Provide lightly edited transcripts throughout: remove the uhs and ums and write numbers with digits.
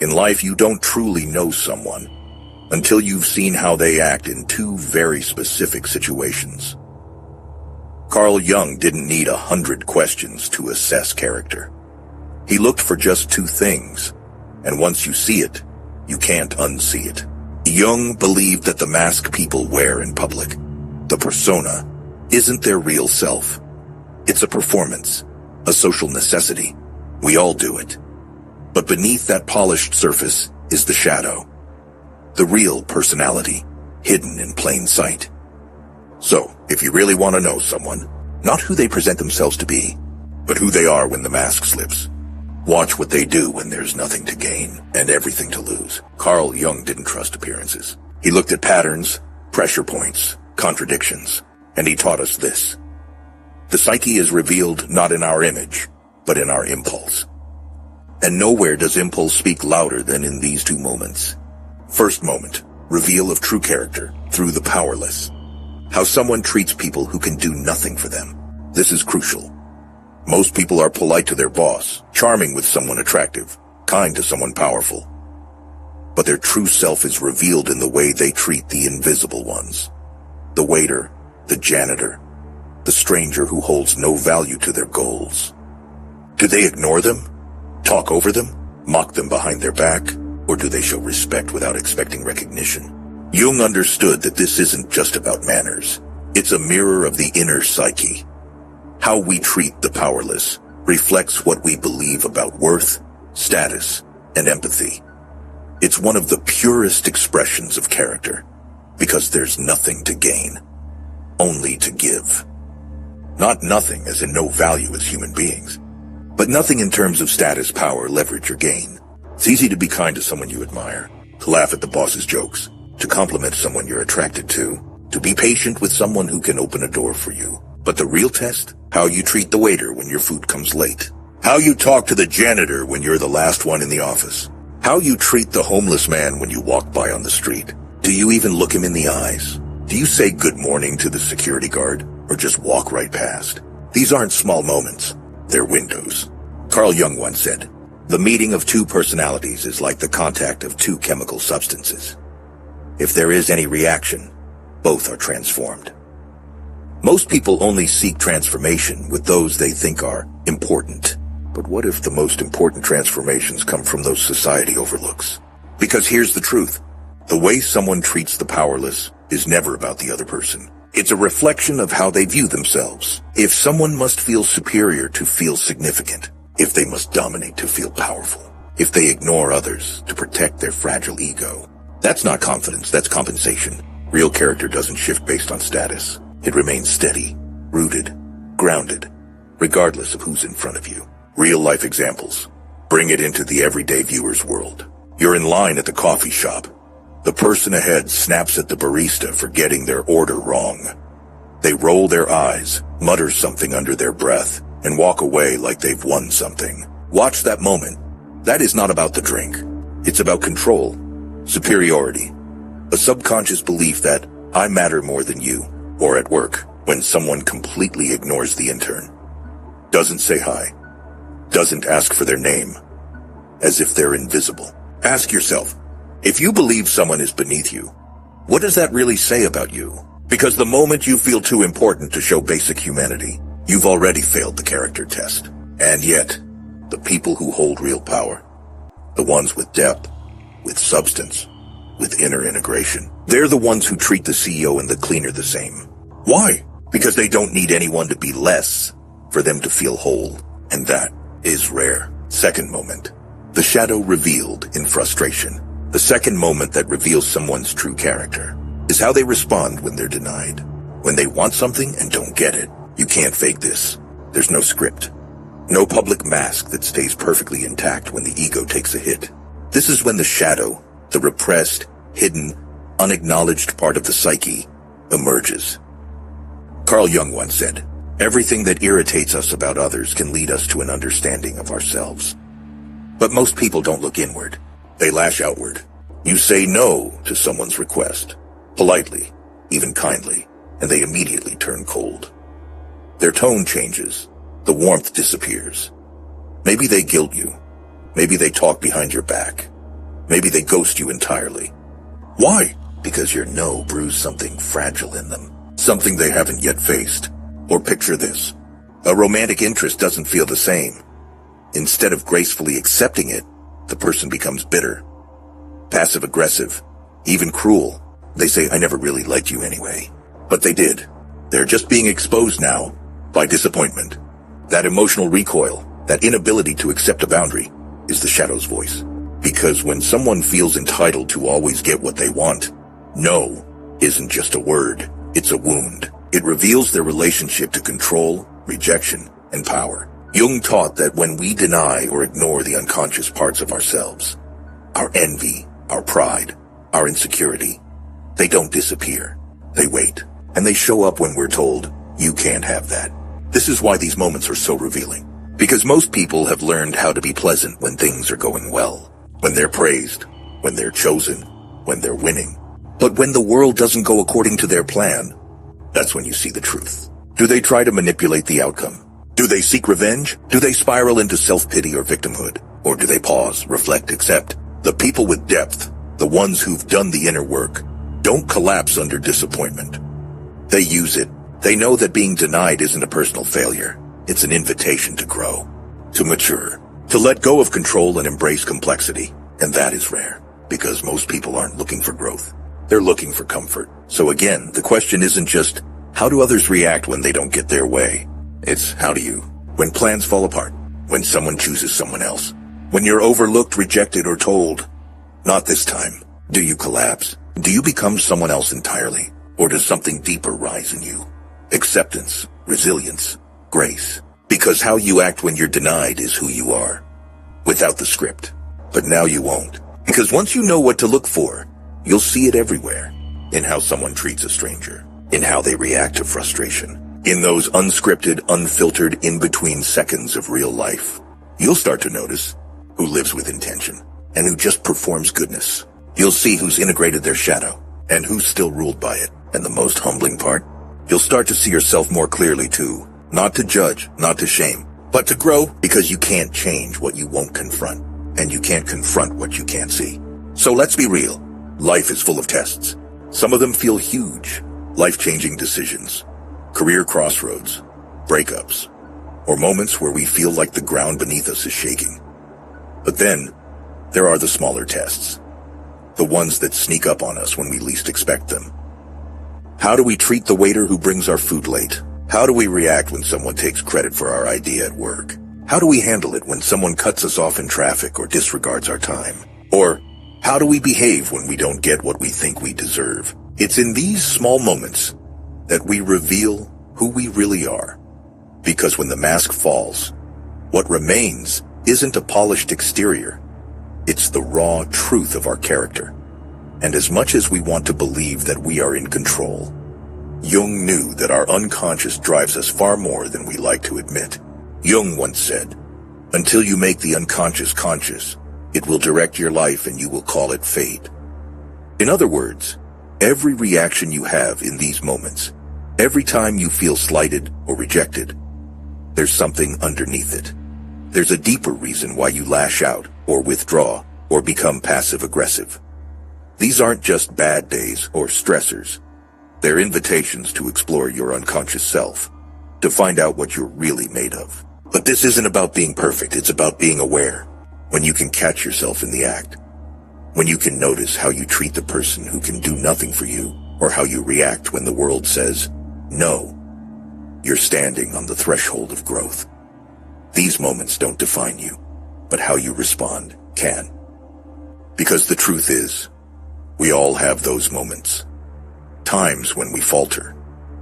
In life, you don't truly know someone until you've seen how they act in two very specific situations. Carl Jung didn't need 100 questions to assess character. He looked for just two things, and once you see it, you can't unsee it. Jung believed that the mask people wear in public, the persona, isn't their real self. It's a performance, a social necessity. We all do it. But beneath that polished surface is the shadow, the real personality, hidden in plain sight. So, if you really want to know someone, not who they present themselves to be, but who they are when the mask slips, watch what they do when there's nothing to gain and everything to lose. Carl Jung didn't trust appearances. He looked at patterns, pressure points, contradictions, and he taught us this. The psyche is revealed not in our image, but in our impulse. And nowhere does impulse speak louder than in these two moments. First moment, reveal of true character through the powerless. How someone treats people who can do nothing for them. This is crucial. Most people are polite to their boss, charming with someone attractive, kind to someone powerful. But their true self is revealed in the way they treat the invisible ones. The waiter, the janitor, the stranger who holds no value to their goals. Do they ignore them? Talk over them? Mock them behind their back? Or do they show respect without expecting recognition? Jung understood that this isn't just about manners. It's a mirror of the inner psyche. How we treat the powerless reflects what we believe about worth, status, and empathy. It's one of the purest expressions of character, because there's nothing to gain, only to give. Not nothing as in no value as human beings, but nothing in terms of status, power, leverage, or gain. It's easy to be kind to someone you admire, to laugh at the boss's jokes, to compliment someone you're attracted to be patient with someone who can open a door for you. But the real test? How you treat the waiter when your food comes late. How you talk to the janitor when you're the last one in the office. How you treat the homeless man when you walk by on the street. Do you even look him in the eyes? Do you say good morning to the security guard, or just walk right past? These aren't small moments. They're windows. Carl Jung once said, "The meeting of two personalities is like the contact of two chemical substances. If there is any reaction, both are transformed." Most people only seek transformation with those they think are important. But what if the most important transformations come from those society overlooks? Because here's the truth. The way someone treats the powerless is never about the other person. It's a reflection of how they view themselves. If someone must feel superior to feel significant, if they must dominate to feel powerful, if they ignore others to protect their fragile ego, that's not confidence, that's compensation. Real character doesn't shift based on status. It remains steady, rooted, grounded, regardless of who's in front of you. Real-life examples. Bring it into the everyday viewer's world. You're in line at the coffee shop. The person ahead snaps at the barista for getting their order wrong. They roll their eyes, mutter something under their breath, and walk away like they've won something. Watch that moment. That is not about the drink. It's about control, superiority, a subconscious belief that I matter more than you. Or at work, when someone completely ignores the intern, doesn't say hi, doesn't ask for their name, as if they're invisible. Ask yourself, if you believe someone is beneath you, what does that really say about you? Because the moment you feel too important to show basic humanity, you've already failed the character test. And yet, the people who hold real power, the ones with depth, with substance, with inner integration, they're the ones who treat the CEO and the cleaner the same. Why? Because they don't need anyone to be less for them to feel whole, and that is rare. Second moment. The shadow revealed in frustration. The second moment that reveals someone's true character is how they respond when they're denied. When they want something and don't get it. You can't fake this. There's no script. No public mask that stays perfectly intact when the ego takes a hit. This is when the shadow, the repressed, hidden, unacknowledged part of the psyche, emerges. Carl Jung once said, "Everything that irritates us about others can lead us to an understanding of ourselves." But most people don't look inward. They lash outward. You say no to someone's request, politely, even kindly, and they immediately turn cold. Their tone changes. The warmth disappears. Maybe they guilt you. Maybe they talk behind your back. Maybe they ghost you entirely. Why? Because your no bruised something fragile in them, something they haven't yet faced. Or picture this. A romantic interest doesn't feel the same. Instead of gracefully accepting it, the person becomes bitter, passive-aggressive, even cruel. They say, I never really liked you anyway. But they did. They're just being exposed now by disappointment. That emotional recoil, that inability to accept a boundary, is the shadow's voice. Because when someone feels entitled to always get what they want, no isn't just a word, it's a wound. It reveals their relationship to control, rejection, and power. Jung taught that when we deny or ignore the unconscious parts of ourselves, our envy, our pride, our insecurity, they don't disappear. They wait, and they show up when we're told, you can't have that. This is why these moments are so revealing. Because most people have learned how to be pleasant when things are going well, when they're praised, when they're chosen, when they're winning. But when the world doesn't go according to their plan, that's when you see the truth. Do they try to manipulate the outcome? Do they seek revenge? Do they spiral into self-pity or victimhood? Or do they pause, reflect, accept? The people with depth, the ones who've done the inner work, don't collapse under disappointment. They use it. They know that being denied isn't a personal failure. It's an invitation to grow, to mature, to let go of control and embrace complexity. And that is rare, because most people aren't looking for growth. They're looking for comfort. So again, the question isn't just, how do others react when they don't get their way? It's, how do you? When plans fall apart, when someone chooses someone else, when you're overlooked, rejected, or told, not this time. Do you collapse? Do you become someone else entirely? Or does something deeper rise in you? Acceptance, resilience, grace. Because how you act when you're denied is who you are, without the script. But now you won't. Because once you know what to look for, you'll see it everywhere. In how someone treats a stranger, in how they react to frustration, in those unscripted, unfiltered, in-between seconds of real life. You'll start to notice who lives with intention and who just performs goodness. You'll see who's integrated their shadow and who's still ruled by it. And the most humbling part, you'll start to see yourself more clearly too. Not to judge, not to shame, but to grow, because you can't change what you won't confront, and you can't confront what you can't see. So let's be real. Life is full of tests. Some of them feel huge, life-changing decisions, career crossroads, breakups, or moments where we feel like the ground beneath us is shaking. But then, there are the smaller tests, the ones that sneak up on us when we least expect them. How do we treat the waiter who brings our food late? How do we react when someone takes credit for our idea at work? How do we handle it when someone cuts us off in traffic or disregards our time? Or how do we behave when we don't get what we think we deserve? It's in these small moments that we reveal who we really are. Because when the mask falls, what remains isn't a polished exterior. It's the raw truth of our character. And as much as we want to believe that we are in control, Jung knew that our unconscious drives us far more than we like to admit. Jung once said, until you make the unconscious conscious, it will direct your life and you will call it fate. In other words, every reaction you have in these moments, every time you feel slighted or rejected, there's something underneath it. There's a deeper reason why you lash out or withdraw or become passive-aggressive. These aren't just bad days or stressors. They're invitations to explore your unconscious self, to find out what you're really made of. But this isn't about being perfect, it's about being aware. When you can catch yourself in the act. When you can notice how you treat the person who can do nothing for you, or how you react when the world says, no. You're standing on the threshold of growth. These moments don't define you, but how you respond can. Because the truth is, we all have those moments. Times when we falter,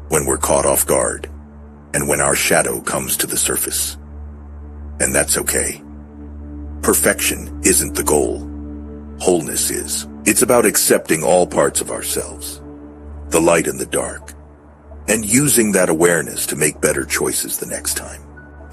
when we're caught off guard, and when our shadow comes to the surface. And that's okay. Perfection isn't the goal. Wholeness is. It's about accepting all parts of ourselves, the light and the dark, and using that awareness to make better choices the next time.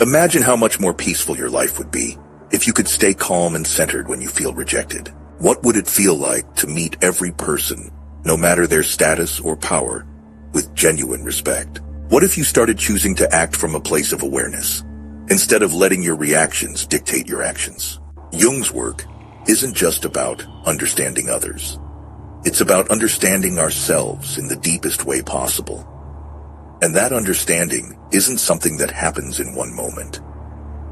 Imagine how much more peaceful your life would be if you could stay calm and centered when you feel rejected. What would it feel like to meet every person, no matter their status or power, with genuine respect? What if you started choosing to act from a place of awareness, instead of letting your reactions dictate your actions? Jung's work isn't just about understanding others. It's about understanding ourselves in the deepest way possible. And that understanding isn't something that happens in one moment.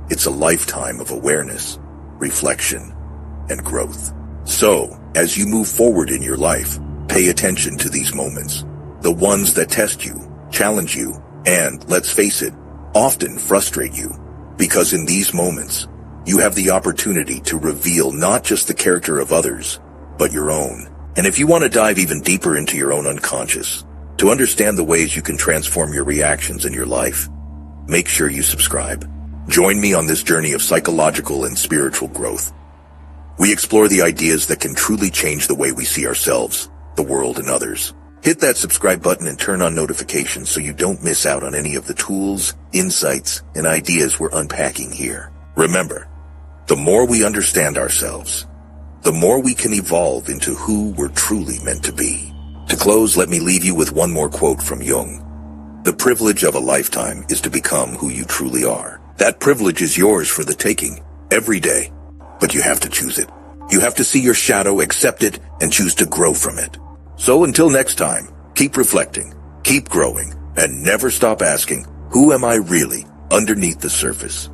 It's a lifetime of awareness, reflection, and growth. So, as you move forward in your life, pay attention to these moments. The ones that test you, challenge you, and, let's face it, often frustrate you. Because in these moments, you have the opportunity to reveal not just the character of others, but your own. And if you want to dive even deeper into your own unconscious, to understand the ways you can transform your reactions in your life, make sure you subscribe. Join me on this journey of psychological and spiritual growth. We explore the ideas that can truly change the way we see ourselves, the world, and others. Hit that subscribe button and turn on notifications so you don't miss out on any of the tools, insights, and ideas we're unpacking here. Remember, the more we understand ourselves, the more we can evolve into who we're truly meant to be. To close, let me leave you with one more quote from Jung. The privilege of a lifetime is to become who you truly are. That privilege is yours for the taking, every day. But you have to choose it. You have to see your shadow, accept it, and choose to grow from it. So until next time, keep reflecting, keep growing, and never stop asking, who am I really underneath the surface?